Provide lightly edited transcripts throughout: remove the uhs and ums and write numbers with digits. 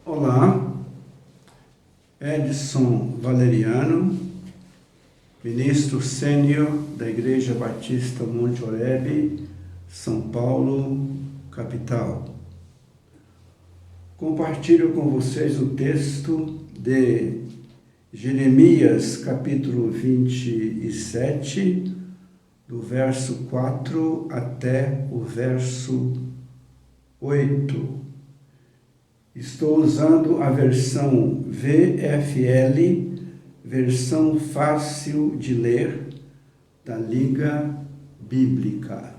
Olá, Edson Valeriano, ministro sênior da Igreja Batista Monte Oreb, São Paulo, capital. Compartilho com vocês o texto de Jeremias, capítulo 27, do verso 4 até o verso 8. Estou usando a versão VFL, versão fácil de ler, da Liga Bíblica.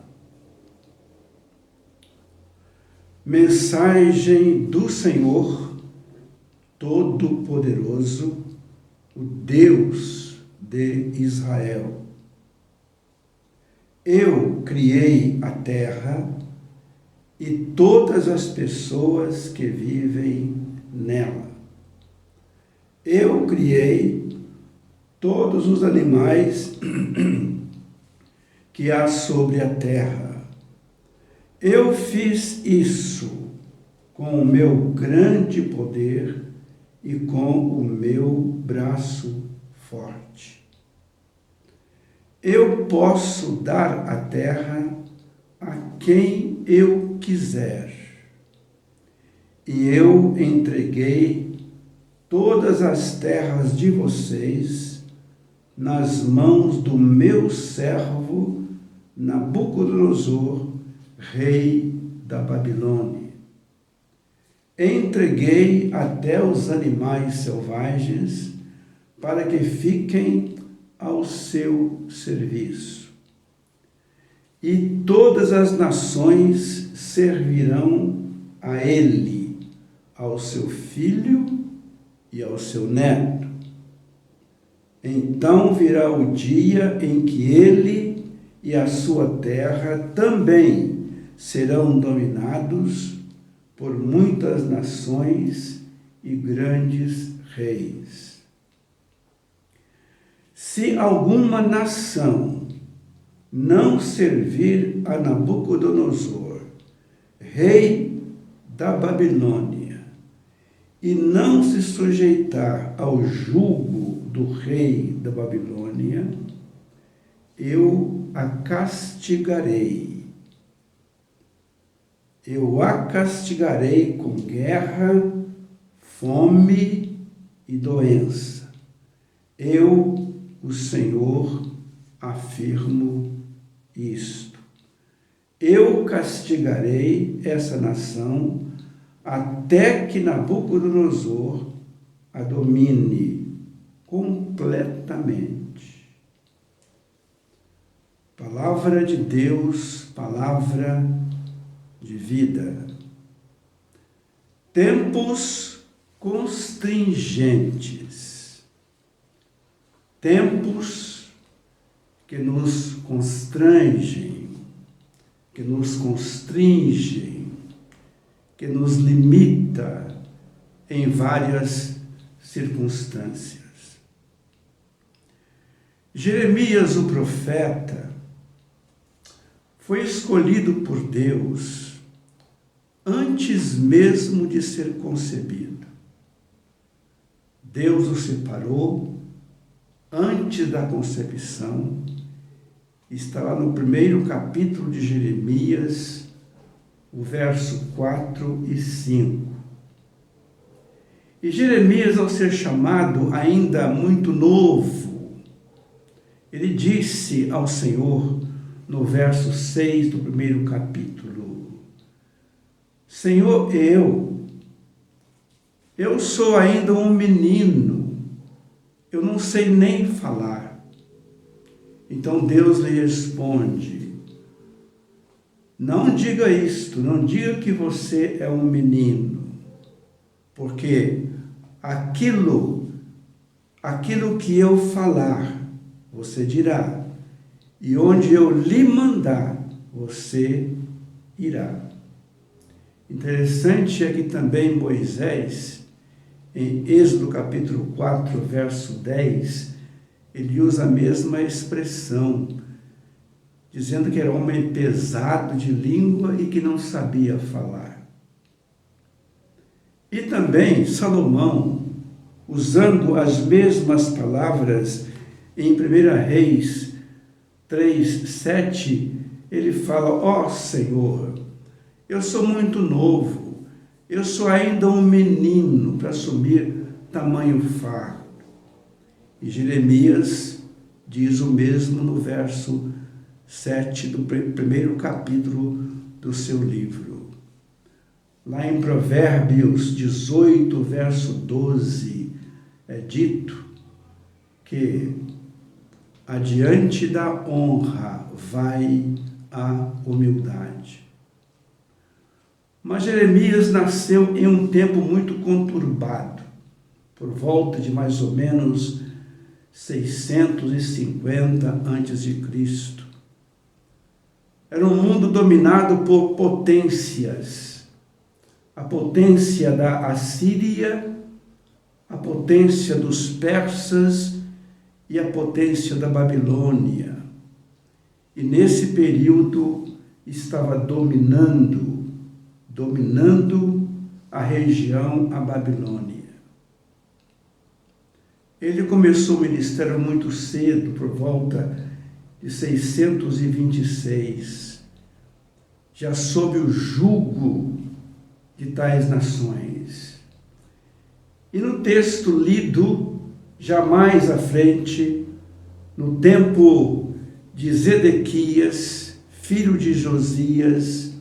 Mensagem do Senhor Todo-Poderoso, o Deus de Israel. Eu criei a terra e todas as pessoas que vivem nela. Eu criei todos os animais que há sobre a terra. Eu fiz isso com o meu grande poder e com o meu braço forte. Eu posso dar a terra a quem eu quiser. E eu entreguei todas as terras de vocês nas mãos do meu servo Nabucodonosor, rei da Babilônia. Entreguei até os animais selvagens para que fiquem ao seu serviço. E todas as nações servirão a ele, ao seu filho e ao seu neto. Então virá o dia em que ele e a sua terra também serão dominados por muitas nações e grandes reis. Se alguma nação não servir a Nabucodonosor, rei da Babilônia, e não se sujeitar ao jugo do rei da Babilônia, eu a castigarei. Eu a castigarei com guerra, fome e doença. Eu, o Senhor, afirmo isto. Eu castigarei essa nação até que Nabucodonosor a domine completamente. Palavra de Deus, palavra de vida. Tempos constringentes. Tempos que nos constrangem, que nos constringem, que nos limita em várias circunstâncias. Jeremias, o profeta, foi escolhido por Deus antes mesmo de ser concebido. Deus o separou antes da concepção. Está lá no primeiro capítulo de Jeremias, o verso 4 e 5. E Jeremias, ao ser chamado ainda muito novo, ele disse ao Senhor, no verso 6 do primeiro capítulo: Senhor, eu sou ainda um menino, eu não sei nem falar. Então Deus lhe responde: não diga isto, não diga que você é um menino, porque aquilo que eu falar, você dirá, e onde eu lhe mandar, você irá. Interessante é que também Moisés, em Êxodo capítulo 4, verso 10, ele usa a mesma expressão, dizendo que era um homem pesado de língua e que não sabia falar. E também Salomão, usando as mesmas palavras em 1 Reis 3:7, ele fala: ó Senhor, eu sou muito novo, eu sou ainda um menino para assumir tamanho fardo. E Jeremias diz o mesmo no verso 7 do primeiro capítulo do seu livro. Lá em Provérbios 18, verso 12, é dito que adiante da honra vai a humildade. Mas Jeremias nasceu em um tempo muito conturbado, por volta de mais ou menos 650 a.C. Era um mundo dominado por potências. A potência da Assíria, a potência dos persas e a potência da Babilônia. E nesse período estava dominando a região, a Babilônia. Ele começou o ministério muito cedo, por volta de 626, já sob o jugo de tais nações. E no texto lido, já mais à frente, no tempo de Zedequias, filho de Josias,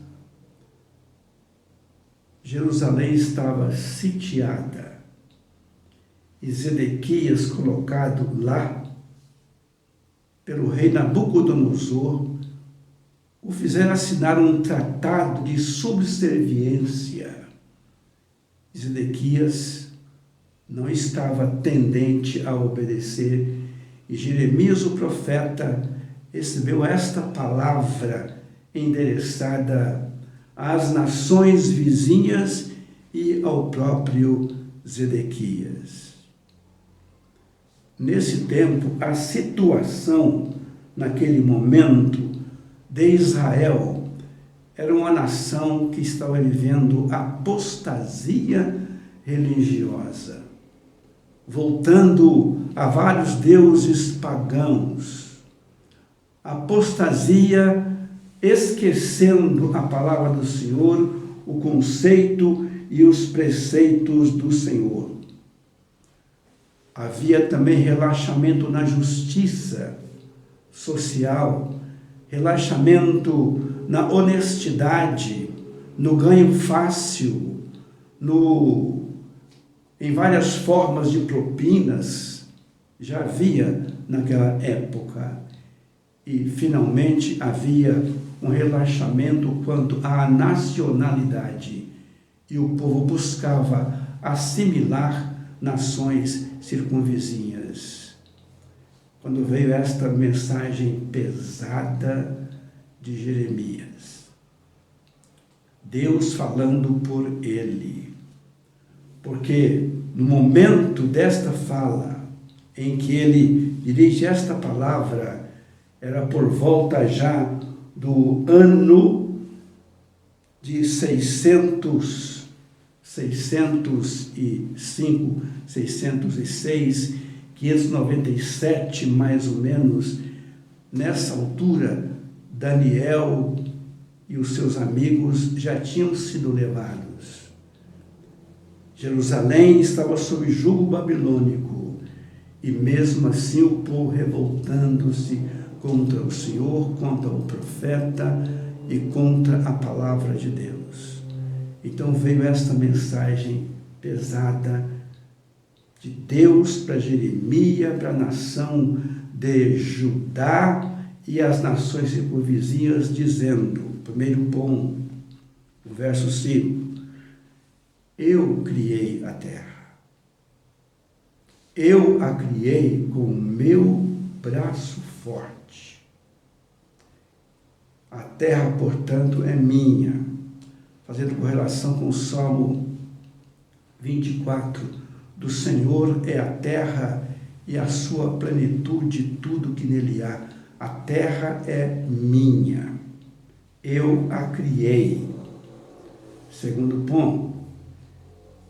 Jerusalém estava sitiada. E Zedequias, colocado lá pelo rei Nabucodonosor, o fizeram assinar um tratado de subserviência. Zedequias não estava tendente a obedecer, e Jeremias, o profeta, recebeu esta palavra endereçada às nações vizinhas e ao próprio Zedequias. Nesse tempo, a situação, naquele momento, de Israel era uma nação que estava vivendo apostasia religiosa, voltando a vários deuses pagãos. Apostasia, esquecendo a palavra do Senhor, o conceito e os preceitos do Senhor. Havia também relaxamento na justiça social, relaxamento na honestidade, no ganho fácil, em várias formas de propinas, já havia naquela época. E, finalmente, havia um relaxamento quanto à nacionalidade, e o povo buscava assimilar nações circunvizinhas. Quando veio esta mensagem pesada de Jeremias, Deus falando por ele, porque no momento desta fala, em que ele dirige esta palavra, era por volta já do ano de 605, 606, 597, mais ou menos. Nessa altura, Daniel e os seus amigos já tinham sido levados. Jerusalém estava sob jugo babilônico, e mesmo assim o povo revoltando-se contra o Senhor, contra o profeta e contra a palavra de Deus. Então veio esta mensagem pesada de Deus para Jeremias, para a nação de Judá e as nações circunvizinhas, dizendo, primeiro ponto, o verso 5, eu criei a terra. Eu a criei com o meu braço forte. A terra, portanto, é minha. Fazendo correlação com o Salmo 24, do Senhor é a terra e a sua plenitude, tudo que nele há. A terra é minha. Eu a criei. Segundo ponto,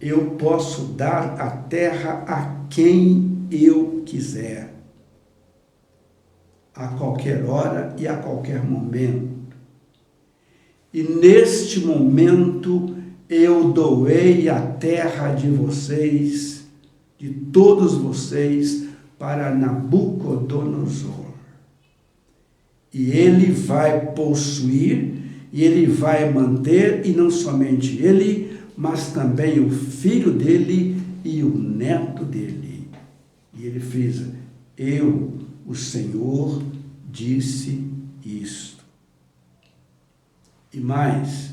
eu posso dar a terra a quem eu quiser, a qualquer hora e a qualquer momento. E neste momento eu doei a terra de vocês, de todos vocês, para Nabucodonosor. E ele vai possuir, e ele vai manter, e não somente ele, mas também o filho dele e o neto dele. E ele frisa: eu, o Senhor, disse isto. E mais,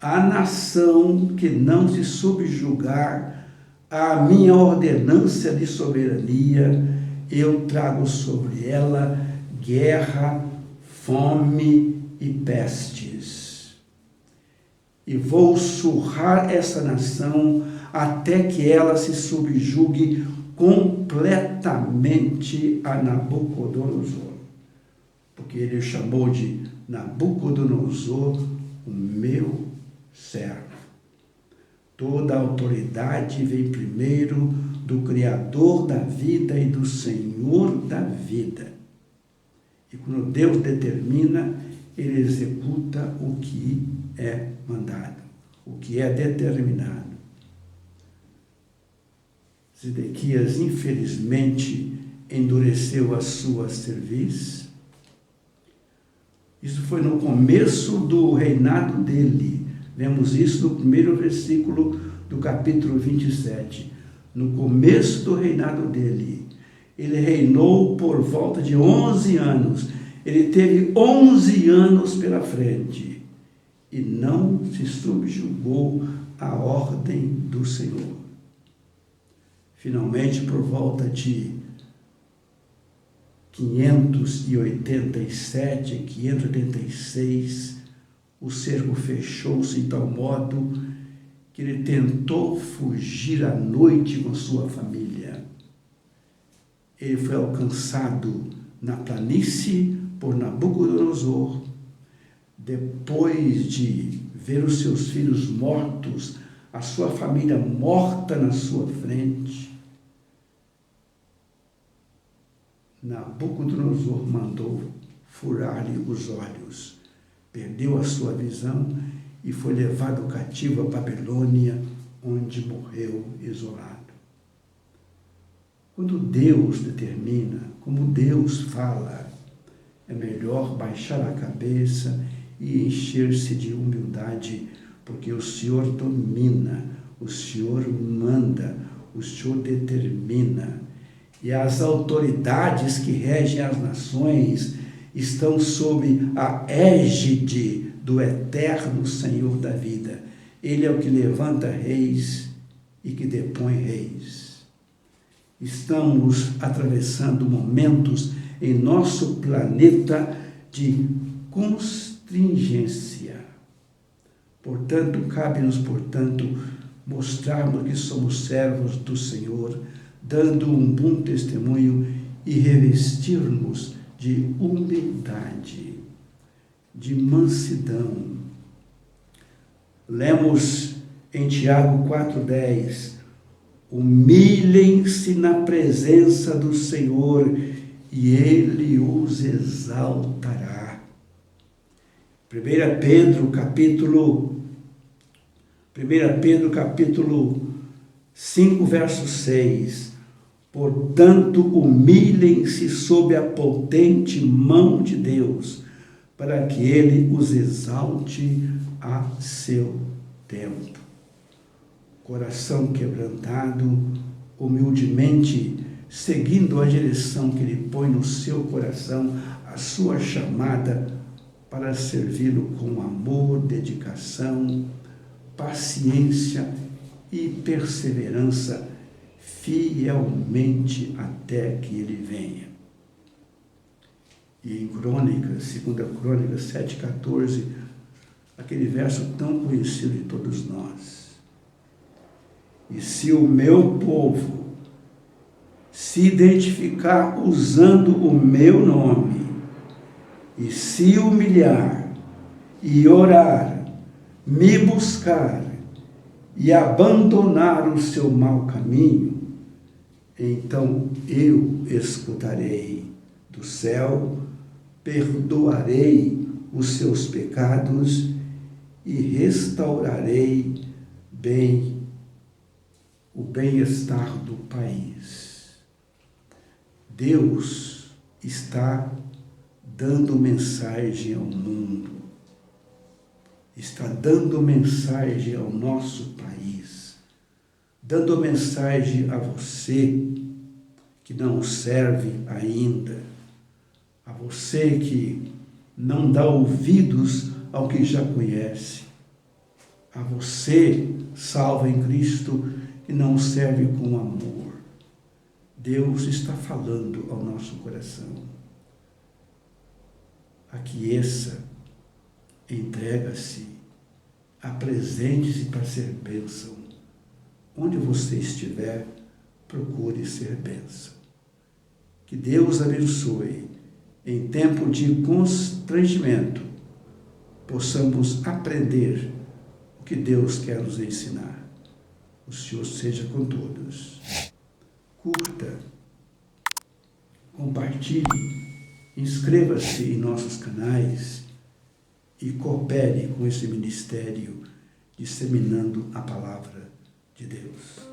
a nação que não se subjugar à minha ordenância de soberania, eu trago sobre ela guerra, fome e pestes. E vou surrar essa nação até que ela se subjugue completamente a Nabucodonosor. Porque ele chamou de Nabucodonosor o meu servo. Toda a autoridade vem primeiro do Criador da vida e do Senhor da vida. E quando Deus determina, ele executa o que é mandado, o que é determinado. Zedequias, infelizmente, endureceu a sua cerviz. Isso foi no começo do reinado dele. Vemos isso no primeiro versículo do capítulo 27. No começo do reinado dele. Ele reinou por volta de 11 anos. Ele teve 11 anos pela frente. E não se subjugou à ordem do Senhor. Finalmente, por volta de 587, 586, o cerco fechou-se de tal modo que ele tentou fugir à noite com sua família. Ele foi alcançado na planície por Nabucodonosor, depois de ver os seus filhos mortos, a sua família morta na sua frente. Nabucodonosor mandou furar-lhe os olhos, perdeu a sua visão e foi levado cativo à Babilônia, onde morreu isolado. Quando Deus determina, como Deus fala, é melhor baixar a cabeça e encher-se de humildade, porque o Senhor domina, o Senhor manda, o Senhor determina. E as autoridades que regem as nações estão sob a égide do eterno Senhor da vida. Ele é o que levanta reis e que depõe reis. Estamos atravessando momentos em nosso planeta de constringência. Portanto, cabe-nos, mostrarmos que somos servos do Senhor, dando um bom testemunho e revestirmos de humildade, de mansidão. Lemos em Tiago 4,10: humilhem-se na presença do Senhor e Ele os exaltará. 1 Pedro capítulo 5, verso 6. Portanto, humilhem-se sob a potente mão de Deus, para que Ele os exalte a seu tempo. Coração quebrantado, humildemente, seguindo a direção que Ele põe no seu coração, a sua chamada para servi-lo com amor, dedicação, paciência e perseverança, fielmente até que Ele venha. E em Crônicas, 2 Crônicas 7,14, aquele verso tão conhecido de todos nós: e se o meu povo se identificar usando o meu nome, e se humilhar, e orar, me buscar, e abandonar o seu mau caminho, então eu escutarei do céu, perdoarei os seus pecados e restaurarei o bem-estar do país. Deus está dando mensagem ao mundo, está dando mensagem ao nosso país, dando mensagem a você que não serve ainda, a você que não dá ouvidos ao que já conhece, a você, salvo em Cristo, e não serve com amor. Deus está falando ao nosso coração. Aqueça, entrega-se, apresente-se para ser bênção. Onde você estiver, procure ser bênção. Que Deus abençoe. Em tempo de constrangimento, possamos aprender o que Deus quer nos ensinar. O Senhor seja com todos. Curta, compartilhe, inscreva-se em nossos canais e coopere com esse ministério disseminando a palavra de Deus.